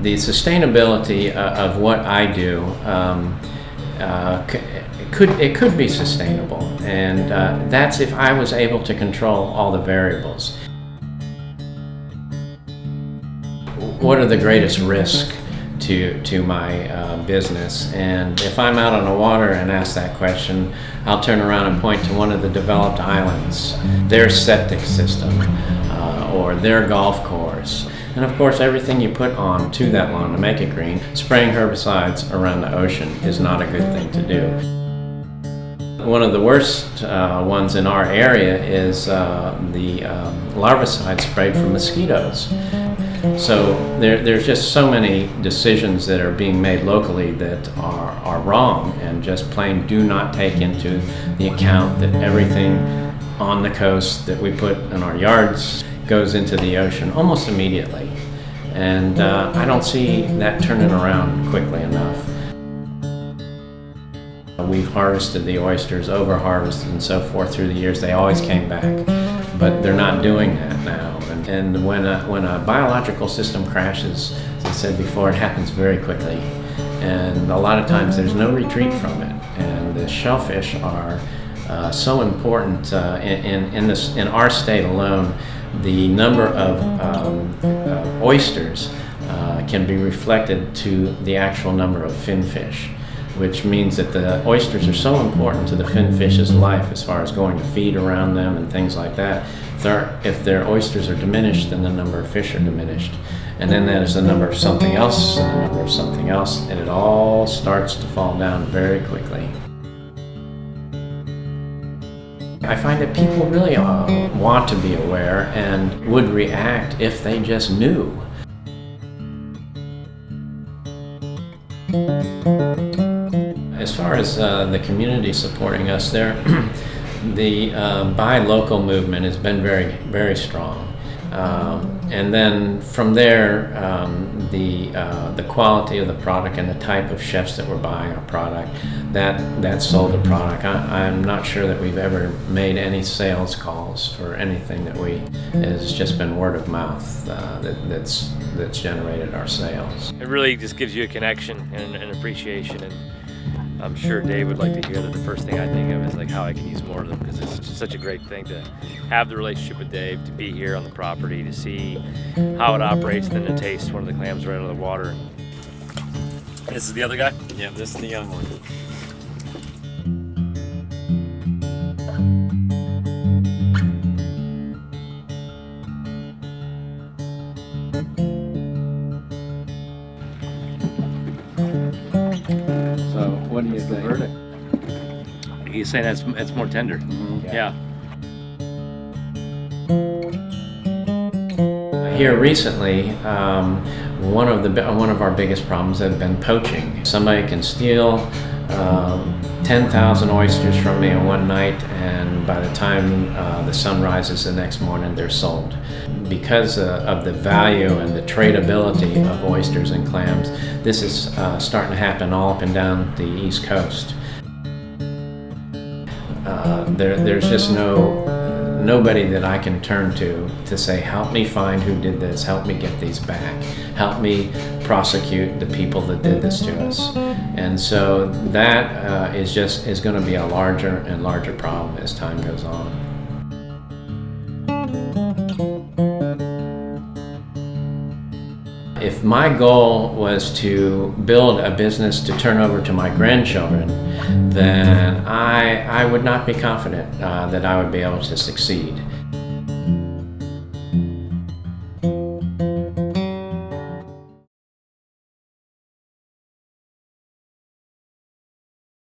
The sustainability of what I do, it could be sustainable, and that's if I was able to control all the variables. What are the greatest risks to my business? And if I'm out on the water and ask that question, I'll turn around and point to one of the developed islands, their septic system, or their golf course. And of course, everything you put on to that lawn to make it green, spraying herbicides around the ocean is not a good thing to do. One of the worst ones in our area is the larvicide sprayed for mosquitoes. So there's just so many decisions that are being made locally that are wrong and just plain do not take into the account that everything on the coast that we put in our yards goes into the ocean almost immediately. And I don't see that turning around quickly enough. We've harvested the oysters, over-harvested and so forth through the years. They always came back, but they're not doing that now. And when a biological system crashes, as I said before, it happens very quickly. And a lot of times there's no retreat from it. And the shellfish are so important in our state alone. The number of oysters can be reflected to the actual number of finfish, which means that the oysters are so important to the finfish's life as far as going to feed around them and things like that. If their oysters are diminished, then the number of fish are diminished. And then there's the number of something else and the number of something else, and it all starts to fall down very quickly. I find that people really want to be aware and would react if they just knew. As far as the community supporting us there, the buy local movement has been very, very strong. And then from there, the quality of the product and the type of chefs that were buying our product, that sold the product. I'm not sure that we've ever made any sales calls for anything that it's just been word of mouth that's generated our sales. It really just gives you a connection and an appreciation, and I'm sure Dave would like to hear that the first thing I think of is like how I can use more of them, because it's just such a great thing to have the relationship with Dave, to be here on the property, to see how it operates, and then to taste one of the clams right out of the water. This is the other guy? Yeah, this is the young one. So, what do you think? Verdict. He's saying that's more tender. Mm-hmm. Yeah. Here recently, one of our biggest problems has been poaching. Somebody can steal 10,000 oysters from me in one night, and by the time the sun rises the next morning, they're sold. Because of the value and the tradability of oysters and clams, this is starting to happen all up and down the East Coast. There's just nobody that I can turn to say, help me find who did this, help me get these back, help me prosecute the people that did this to us. And so that is going to be a larger and larger problem as time goes on. If my goal was to build a business to turn over to my grandchildren, then I would not be confident that I would be able to succeed.